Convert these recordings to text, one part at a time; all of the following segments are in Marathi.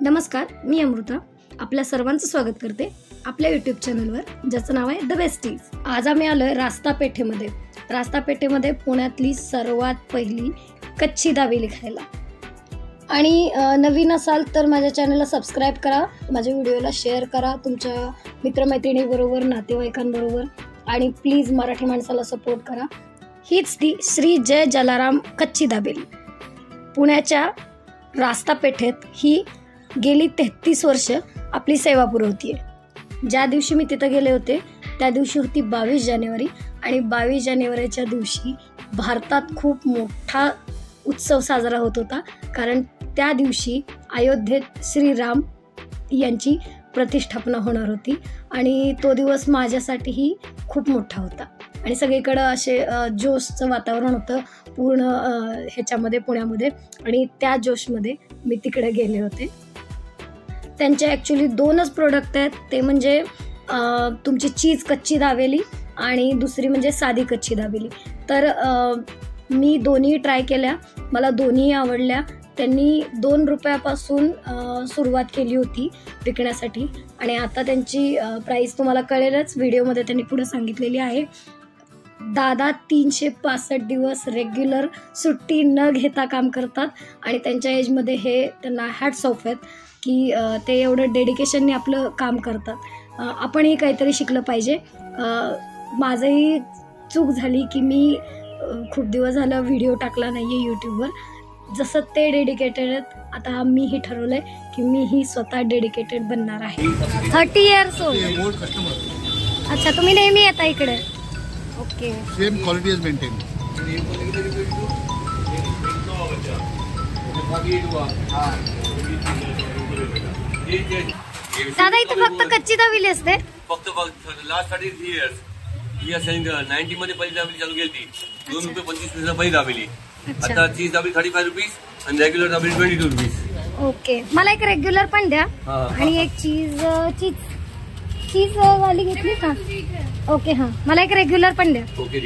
नमस्कार, मी अमृता आपल्या सर्वांचं स्वागत करते आपल्या यूट्यूब चॅनलवर, ज्याचं नाव आहे द बेस्टीज। आज आम्ही आलोय रास्ता पेठेमध्ये पुण्यातली सर्वात पहिली कच्ची दाबेली खायला। आणि नवीन असाल तर माझ्या चॅनलला सबस्क्राईब करा, माझ्या व्हिडिओला शेअर करा तुमच्या मित्रमैत्रिणीबरोबर, नातेवाईकांबरोबर, आणि प्लीज मराठी माणसाला सपोर्ट करा। हीच ती श्री जय जलाराम कच्ची दाबेली पुण्याच्या रास्ता पेठेत ही गेली 33 वर्ष आपली सेवा पुरवतीये। ज्या दिवशी मी तिथं गेले होते त्या दिवशी होती 22 जानेवारी, आणि 22 जानेवारीच्या दिवशी भारतात खूप मोठा उत्सव साजरा होत होता, कारण त्या दिवशी अयोध्येत श्रीराम यांची प्रतिष्ठापना होणार होती। आणि तो दिवस माझ्यासाठीही खूप मोठा होता, आणि सगळीकडं असे जोशचं वातावरण होतं पूर्ण ह्याच्यामध्ये पुण्यामध्ये, आणि त्या जोशमध्ये मी तिकडे गेले होते। त्यांचे ॲक्च्युली 2च प्रोडक्ट आहेत, ते म्हणजे तुमची चीज कच्ची दाबेली आणि दुसरी म्हणजे साधी कच्ची दाबेली। तर मी दोन्ही ट्राय केल्या, मला दोन्ही आवडल्या। त्यांनी 2 रुपयापासून सुरुवात केली होती विकण्यासाठी, आणि आता त्यांची प्राईस तुम्हाला कळेलच, व्हिडिओमध्ये त्यांनी पुढे सांगितलेली आहे। दादा 365 दिवस रेग्युलर सुट्टी न घेता काम करतात, आणि त्यांच्या एजमध्ये हे त्यांना हॅट्स ऑफ आहेत की ते एवढं डेडिकेशनने आपलं काम करतात। आपणही काहीतरी शिकलं पाहिजे। माझंही चूक झाली की मी खूप दिवस झालं व्हिडिओ टाकला नाही आहे यूट्यूबवर। जसं ते डेडिकेटेड आहेत, आता मीही ठरवलं आहे की मीही स्वतः डेडिकेटेड बनणार आहे। 30 इयर्स ओल्ड कस्टमर। अच्छा, तुम्ही नेहमी येता इकडे? Okay, same quality is maintain. दादा इथे फक्त कच्ची दाबेली असते? फक्त लास्ट 33 इयर्स ही सेलिंग 90 मध्ये पहिली दाबेली चालू केली होती। 2 रुपये 25 पैसे पहिली दाबेली। आता चीज दाबेली 35 रुपीज आणि रेग्युलर दाबेली 22 रुपीज। ओके, मला एक रेग्युलर पण द्या आणि एक चीज वाली घेतली का? ओके, हां, मला एक रेग्युलर पण द्या। ओके,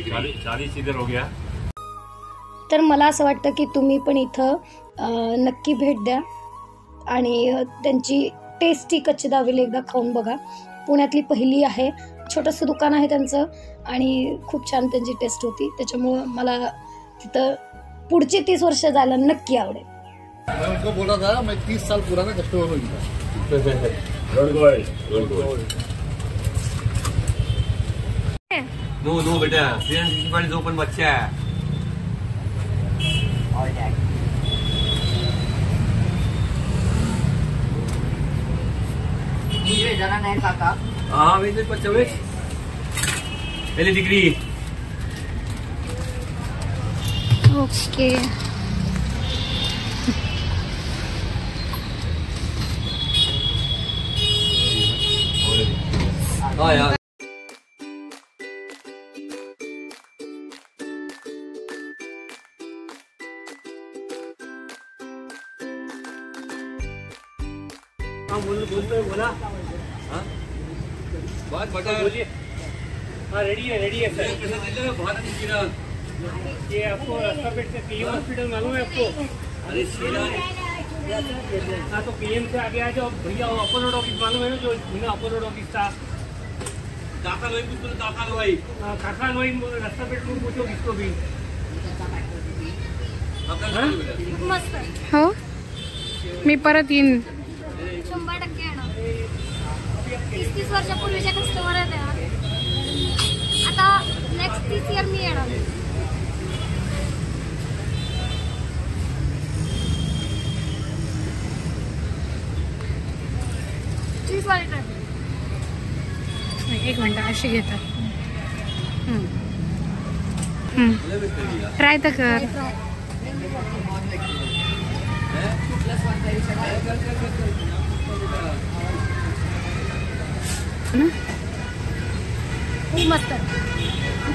40 इधर हो गया। तर मला असं वाटतं की तुम्ही पण इथं नक्की भेट द्या आणि त्यांची टेस्टी कच्ची दाबेली एकदा खाऊन बघा। पुण्यातली पहिली आहे, छोटंसं दुकान आहे त्यांचं, आणि खूप छान त्यांची टेस्ट होती, त्याच्यामुळं मला तिथं पुढची 30 वर्ष जायला नक्की आवडेल। मैं उनको बोला था मैं 30 साल पुराना कस्टमर हूँ इनका। नो बेटा, 365 ओपन बच्चा है। जरा नाही काका। हाँ, वैसे 45 पहले डिग्री। ओके, हाँ यार, बोला बात बता, बोलिए। हाँ, रेडी है सर। बहुत अच्छी किरण, ये आपको रास्ता पेठ से पीएम हॉस्पिटल मालूम है आपको? अरे श्रीराम। हाँ, तो पीएम से आगे आ जाओ भैया, अपर रोड ऑफिस मालूम है ना, जो अपर रोड ऑफिस था। दाखल हुई कुछ तो दाखल हुई। हाँ, काका वही रास्ता पेठ में पूछो किसको भी। मस्त हो, मी परत येईन। 100% येणार। 30 वर्षापूर्वीच्या कस्टमर आहेत यार, आता नेक्स्ट 30 इयर मी येणार। चीज वाली ट्राय। 1 मिनिट, अशी घेतात। ट्राय तर कर। खूप मस्त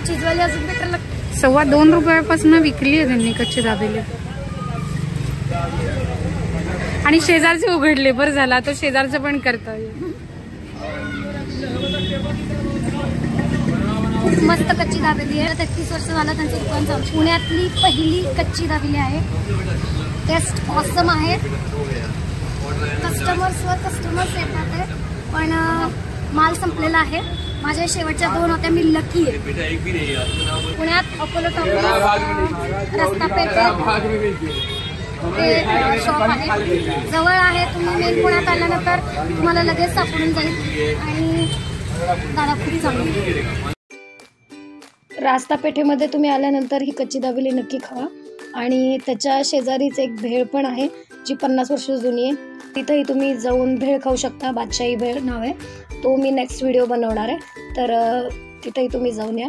चीजवाली, अजून बेटर लागते। 2.25 रुपयापासून विकली आहे त्यांनी कच्ची दाबेली, आणि शेजारचे उघडले, बरं झालं आता शेजारचं पण करता येईल। खूप मस्त कच्ची दाबेली आहे। 33 वर्ष झालं त्यांचं दुकान चालू। पुण्यातली पहिली कच्ची दाबेली आहे, टेस्ट ऑसम आहे। कस्टमर्स येतात आहे, पण माल संपलेला आहे. माझ्या शेवटच्या 2 होत्या, मी लकी आहे. बेटा एक भी नहीं है आपका नाम पुण्यात अपोलो टॉकीज रस्ता पेठ ते शॉप आहे, जवळ आहे. तुम्ही मेन पुण्यात आल्यानंतर तुम्हाला लगेच सापडून जाईल आणि दादा खूप चांगली. रास्ता पेठेमध्ये तुम्ही आल्यानंतर ही कच्ची दाबेली नक्की खावा. आणि त्याच्या शेजारीच एक भेळ पण आहे जी 50 वर्ष जुनी आहे. तिथंही तुम्ही जाऊन भेळ खाऊ शकता. बादशाही भेळ नाव आहे. तो मी नेक्स्ट व्हिडिओ बनवणार आहे, तर तिथंही तुम्ही जाऊन या.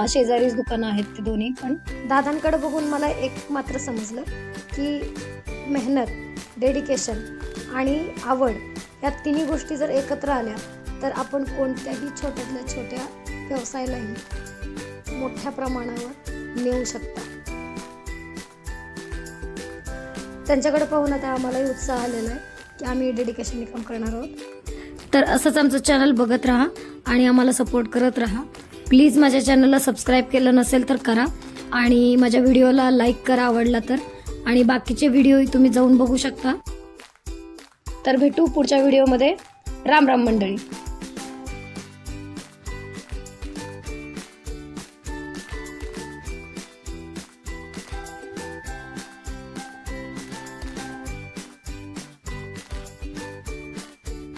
शेजारीच दुकानं आहेत ते दोन्ही. पण दादांकडे बघून मला एक मात्र समजलं की मेहनत, डेडिकेशन आणि आवड या तिन्ही गोष्टी जर एकत्र आल्या तर आपण कोणत्याही छोट्यातल्या छोट्या व्यवसायालाही मोठ्या प्रमाणावर नेऊ शकता. त्यांच्याकडे पाहून आता आम्हालाही उत्साह आलेला आहे की आम्ही डेडिकेशनने काम करणार आहोत. तर असंच आमचं चॅनल बघत राहा आणि आम्हाला सपोर्ट करत राहा. प्लीज माझ्या चॅनलला सबस्क्राईब केलं नसेल तर करा आणि माझ्या व्हिडिओला लाईक करा आवडला तर. आणि बाकीचे व्हिडिओही तुम्ही जाऊन बघू शकता. तर भेटू पुढच्या व्हिडिओमध्ये. राम राम मंडळी.